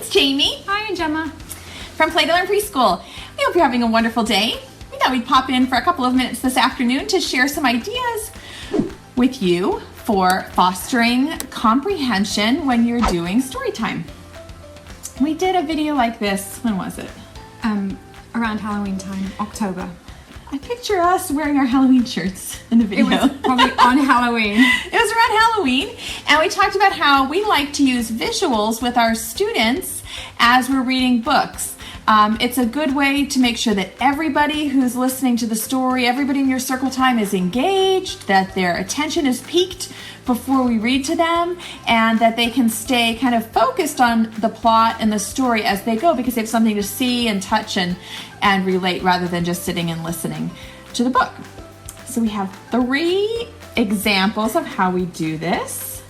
it's Jamie. Hi, I'm Gemma. From Play to Learn Preschool. We hope you're having a wonderful day. We thought we'd pop in for a couple of minutes this afternoon to share some ideas with you for fostering comprehension when you're doing story time. We did a video like this, when was it? Around Halloween time, October. I picture us wearing our Halloween shirts in the video. It was probably on Halloween. It was around Halloween, and we talked about how we like to use visuals with our students as we're reading books. It's a good way to make sure that everybody who's listening to the story, everybody in your circle time is engaged, that their attention is piqued before we read to them, and that they can stay kind of focused on the plot and the story as they go because they have something to see and touch and relate rather than just sitting and listening to the book. So we have 3 examples of how we do this.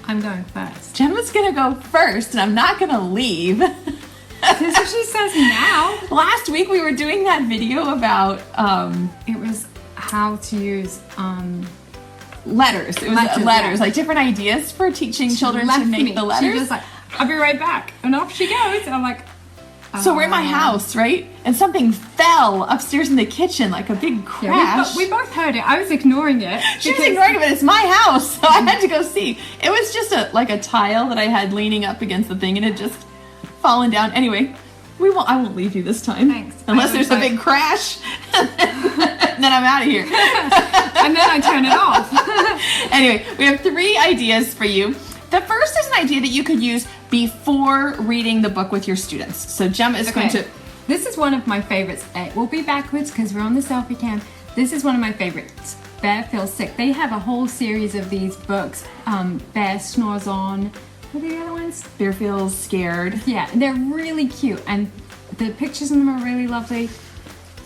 I'm going first. Gemma's gonna go first, and I'm not gonna leave. This is what she says now. Last week we were doing that video about It was how to use letters. It was letters, like different ideas for teaching children to make the letters. She was like, I'll be right back. And off she goes. And I'm like, so we're in my house, right? And something fell upstairs in the kitchen, like a big crash. Yeah, we both heard it. I was ignoring it. She was ignoring it, but it's my house, so I had to go see. It was just like a tile that I had leaning up against the thing, and it just fallen down. Anyway, I won't leave you this time. Thanks. Unless there's a big crash, and then I'm out of here. And then I turn it off. Anyway, we have 3 ideas for you. The first is an idea that you could use before reading the book with your students. So Gemma is going to... This is one of my favorites. It will be backwards because we're on the selfie cam. This is one of my favorites. Bear Feels Sick. They have a whole series of these books. Bear Snores On. What are the other ones? Bear Feels Scared. Yeah, they're really cute. And the pictures in them are really lovely.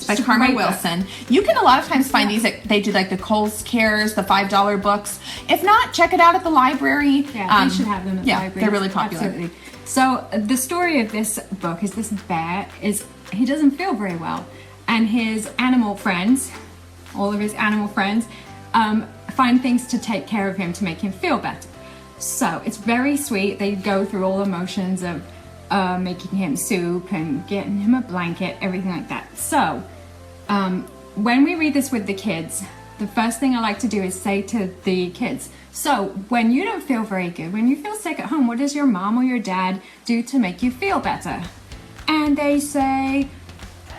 By Carmen Wilson. You can a lot of times find these, they do like the Kohl's Cares, the $5 books. If not, check it out at the library. Yeah, they should have them at the library. They're really popular. Absolutely. So the story of this book is this bear he doesn't feel very well. And his animal friends, all of his animal friends, find things to take care of him to make him feel better. So it's very sweet. They go through all the motions of making him soup and getting him a blanket, everything like that. So when we read this with the kids, the first thing I like to do is say to the kids, so when you don't feel very good, when you feel sick at home, what does your mom or your dad do to make you feel better? And they say,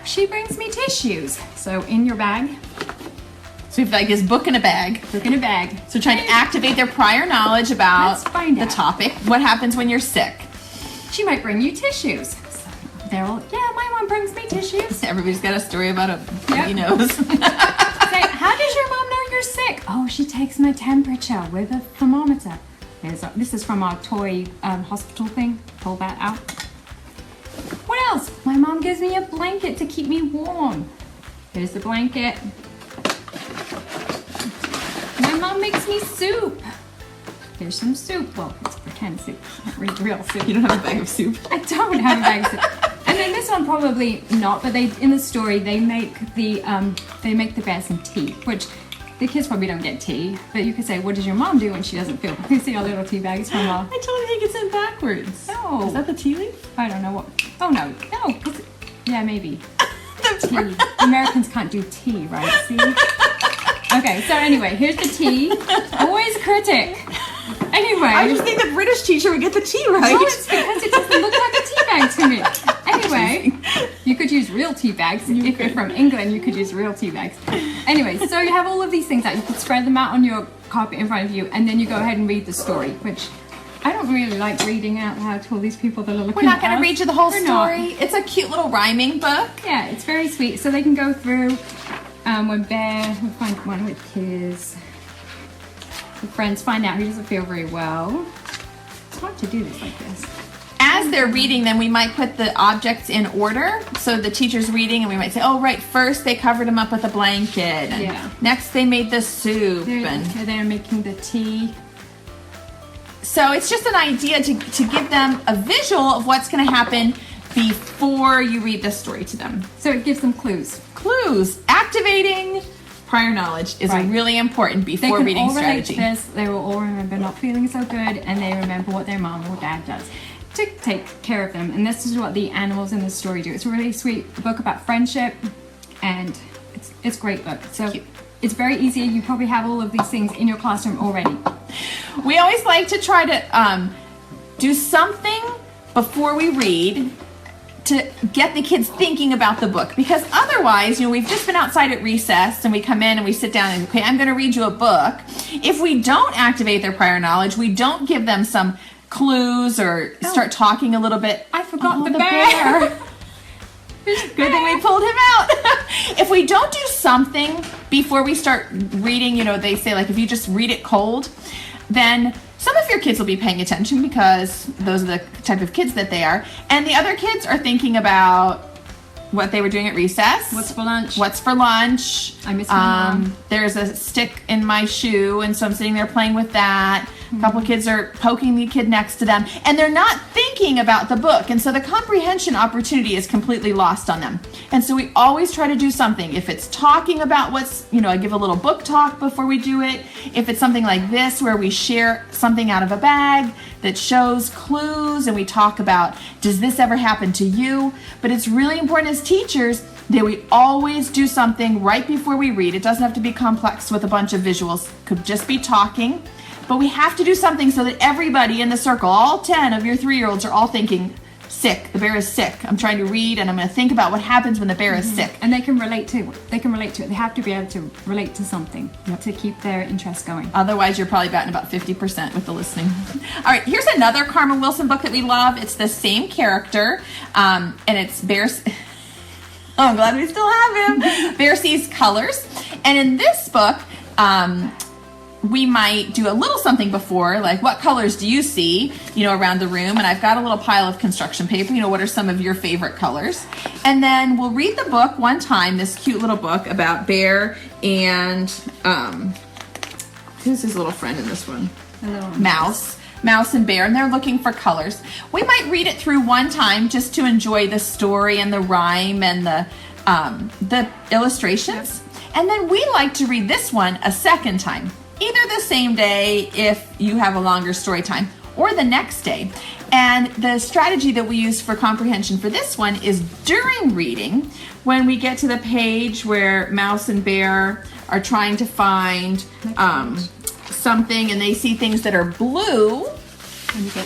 she brings me tissues. So in your bag. So if like his book in a bag. Book in a bag. So trying to activate their prior knowledge about the topic. What happens when you're sick? She might bring you tissues. So they're all, yeah, my mom brings me tissues. Everybody's got a story about a bloody nose. Say, how does your mom know you're sick? Oh, she takes my temperature with a thermometer. This is from our toy hospital thing. Pull that out. What else? My mom gives me a blanket to keep me warm. Here's the blanket. My mom makes me soup. Here's some soup. Well, it's pretend soup, not real soup. You don't have a bag of soup. I don't have a bag of soup. And then this one probably not, but in the story they make the bear some tea, which the kids probably don't get tea. But you could say, what does your mom do when she doesn't feel? You see our little tea bags from our... I totally think it's in backwards. No. Is that the tea leaf? I don't know what. Oh no. Yeah, maybe. Tea. Americans can't do tea, right? See? Okay, so anyway, here's the tea. Always critic. Anyway. I just think the British teacher would get the tea right. Well, it's because it doesn't look like a tea bag to me. Anyway, you could use real tea bags. If you're from England, you could use real tea bags. Anyway, so you have all of these things out. You could spread them out on your carpet in front of you, and then you go ahead and read the story, which I don't really like reading out loud to all these people that are looking at us. We're not going to read you the whole story. It's a cute little rhyming book. Yeah, it's very sweet. So they can go through when Bear, we'll find one with his friends, find out he doesn't feel very well. It's hard to do this like this. As they're reading them, we might put the objects in order. So the teacher's reading, and we might say, oh, right, first they covered him up with a blanket. And next they made the soup. They're making the tea. So it's just an idea to give them a visual of what's going to happen before you read the story to them. So it gives them clues. Clues. Activating prior knowledge is really important before reading strategy. They will all remember not feeling so good, and they remember what their mom or dad does. to take care of them. And this is what the animals in the story do. It's a really sweet book about friendship, and it's a great book. So it's very easy. You probably have all of these things in your classroom already. We always like to try to do something before we read to get the kids thinking about the book, because otherwise, we've just been outside at recess and we come in and we sit down and, okay, I'm going to read you a book. If we don't activate their prior knowledge, we don't give them some clues or start talking a little bit. I forgot the bear. Good thing we pulled him out. If we don't do something before we start reading, they say, like, if you just read it cold, then some of your kids will be paying attention because those are the type of kids that they are. And the other kids are thinking about what they were doing at recess. What's for lunch? I miss my mom. There's a stick in my shoe, and so I'm sitting there playing with that. A couple kids are poking the kid next to them, and they're not thinking about the book. And so the comprehension opportunity is completely lost on them. And so we always try to do something. If it's talking about I give a little book talk before we do it. If it's something like this, where we share something out of a bag that shows clues, and we talk about, does this ever happen to you? But it's really important as teachers that we always do something right before we read. It doesn't have to be complex with a bunch of visuals. It could just be talking. But we have to do something so that everybody in the circle, all 10 of your 3-year-olds, are all thinking, sick, the bear is sick. I'm trying to read, and I'm going to think about what happens when the bear is sick. And they can relate to it. They have to be able to relate to something to keep their interest going. Otherwise, you're probably batting about 50% with the listening. All right, here's another Carmen Wilson book that we love. It's the same character, and it's Bears. Oh, I'm glad we still have him. Bear Sees Colors. And in this book, we might do a little something before, like, what colors do you see, around the room? And I've got a little pile of construction paper. What are some of your favorite colors? And then we'll read the book one time, this cute little book about Bear and, who's his little friend in this one? Mouse and Bear, and they're looking for colors. We might read it through one time just to enjoy the story and the rhyme and the illustrations. Yep. And then we like to read this one a second time. Either the same day if you have a longer story time, or the next day. And the strategy that we use for comprehension for this one is during reading, when we get to the page where Mouse and Bear are trying to find something, and they see things that are blue,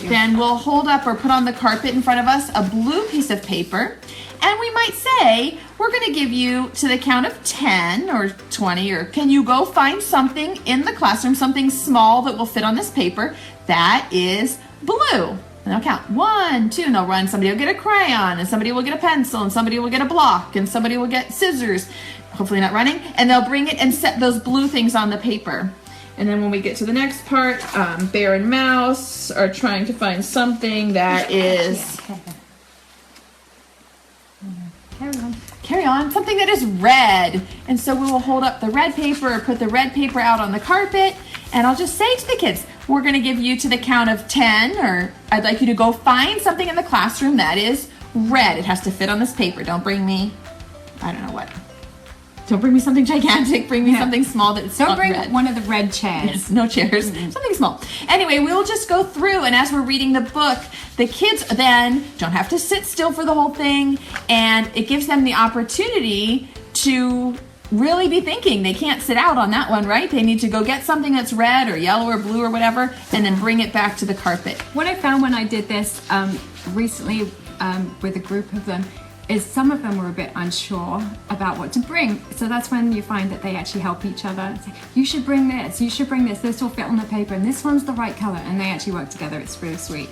then we'll hold up or put on the carpet in front of us a blue piece of paper, and we might say, we're going to give you to the count of 10 or 20, or can you go find something in the classroom, something small that will fit on this paper that is blue. And they'll count 1, 2, and they'll run. Somebody will get a crayon, and somebody will get a pencil, and somebody will get a block, and somebody will get scissors, hopefully not running, and they'll bring it and set those blue things on the paper. And then when we get to the next part, Bear and Mouse are trying to find something that is... Carry on. Something that is red. And so we will hold up the red paper or put the red paper out on the carpet, and I'll just say to the kids, we're going to give you to the count of 10, or I'd like you to go find something in the classroom that is red. It has to fit on this paper. Don't bring me, I don't know what. Don't bring me something gigantic. Bring me something small that's not red. Don't bring one of the red chairs. Yes, no chairs. Something small. Anyway, we'll just go through, and as we're reading the book, the kids then don't have to sit still for the whole thing, and it gives them the opportunity to really be thinking. They can't sit out on that one, right? They need to go get something that's red or yellow or blue or whatever, and then bring it back to the carpet. What I found when I did this recently with a group of them is some of them were a bit unsure about what to bring. So that's when you find that they actually help each other. It's like, you should bring this, this will fit on the paper, and this one's the right color, and they actually work together. It's really sweet.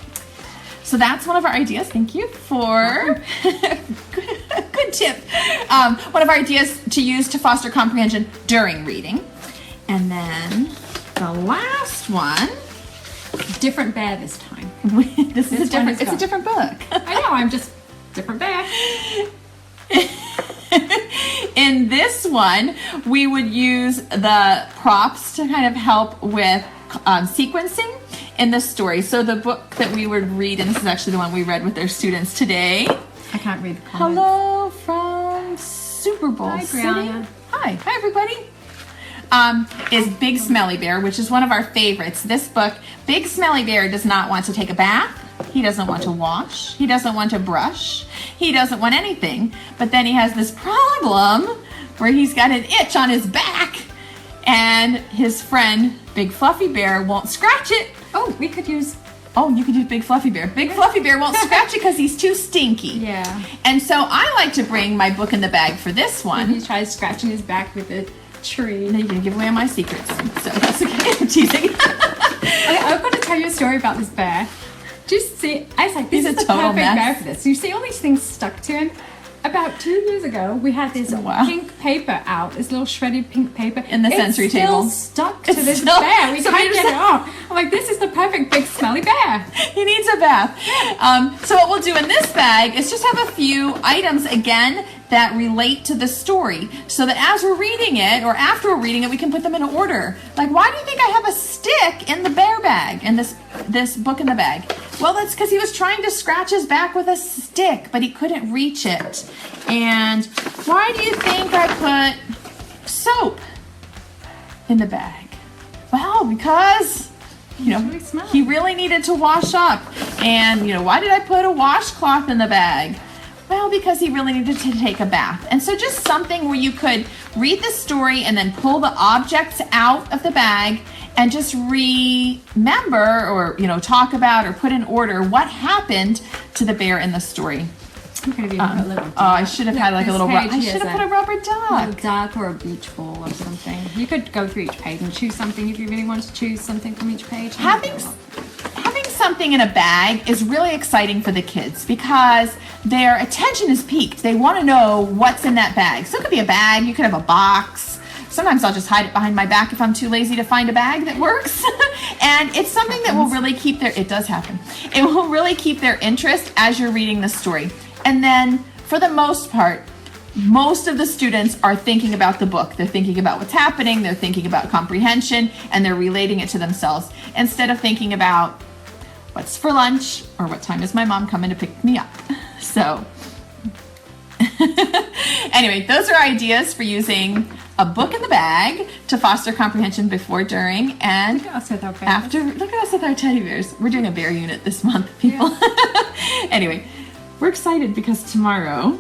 So that's one of our ideas. Thank you for good tip. One of our ideas to use to foster comprehension during reading. And then the last one. Different bear this time. It's a different book. I know, I'm just different bear. In this one, we would use the props to kind of help with sequencing in the story. So the book that we would read, and this is actually the one we read with their students today. I can't read the comments. Hello from Super Bowl Hi, City. Brianna. Hi everybody. Is Big Smelly Bear, which is one of our favorites. This book, Big Smelly Bear does not want to take a bath. He doesn't want to wash. He doesn't want to brush. He doesn't want anything. But then he has this problem where he's got an itch on his back, and his friend, Big Fluffy Bear, won't scratch it. Oh, we could use... Oh, you could use Big Fluffy Bear. Big Fluffy Bear won't scratch it because he's too stinky. Yeah. And so I like to bring my book in the bag for this one. He tries scratching his back with a tree. Now you're going to give away all my secrets. So that's okay. I'm teasing. Okay, I've got to tell you a story about this bear. Just see, I was like, this He's is a the total perfect mess. bear for this. You see all these things stuck to him? About 2 years ago, we had this Wow. pink paper out, this little shredded pink paper. In the sensory table. It's still stuck to It's this still- bear. We so can't we get just- it off. I'm like, this is the perfect big smelly bear. He needs a bath. So what we'll do in this bag is just have a few items again that relate to the story, so that as we're reading it or after we're reading it, we can put them in order. Like, why do you think I have a stick in the bear bag, in this book in the bag? Well, that's because he was trying to scratch his back with a stick, but he couldn't reach it. And why do you think I put soap in the bag? Well, because Really smelly. he really needed to wash up. And why did I put a washcloth in the bag? Well, because he really needed to take a bath. And so just something where you could read the story and then pull the objects out of the bag and just remember or talk about or put in order what happened to the bear in the story. I'm going to be a little duck. Oh, I should have had like a This little page I here should is have put a rubber duck. little duck or a beach ball or something. You could go through each page and choose something if you really wanted to choose something from each page. Having something in a bag is really exciting for the kids because their attention is piqued. They want to know what's in that bag. So it could be a bag, you could have a box. Sometimes I'll just hide it behind my back if I'm too lazy to find a bag that works. And it's something that will really keep it does happen. It will really keep their interest as you're reading the story. And then for the most part, most of the students are thinking about the book. They're thinking about what's happening, they're thinking about comprehension, and they're relating it to themselves instead of thinking about what's for lunch or what time is my mom coming to pick me up. So anyway, those are ideas for using a book in the bag to foster comprehension before, during, and Look at us with our bears. after. Look at us with our teddy bears. We're doing a bear unit this month, people. Anyway, we're excited because tomorrow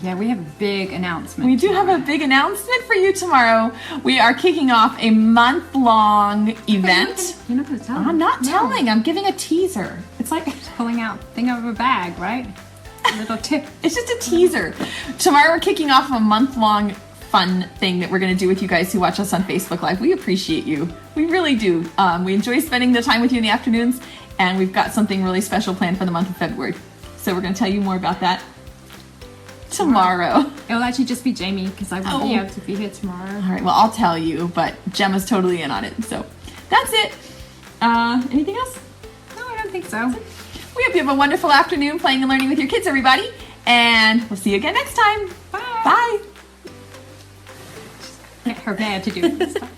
Yeah, we have a big announcement. we do have a big announcement for you tomorrow. We are kicking off a month-long event. You're not going to tell I'm not telling. I'm giving a teaser. It's like Pulling out thing out of a bag, right? A little tip. it's just a teaser. Tomorrow we're kicking off a month-long fun thing that we're going to do with you guys who watch us on Facebook Live. We appreciate you. We really do. We enjoy spending the time with you in the afternoons, and we've got something really special planned for the month of February. So we're going to tell you more about that tomorrow. It'll actually just be Jamie because I won't be Oh. able to be here tomorrow. All right, well, I'll tell you, but Gemma's totally in on it. So that's it. Anything else? No, I don't think so. We hope you have a wonderful afternoon playing and learning with your kids, everybody. And we'll see you again next time. Bye. Bye. Get her bear to do this stuff.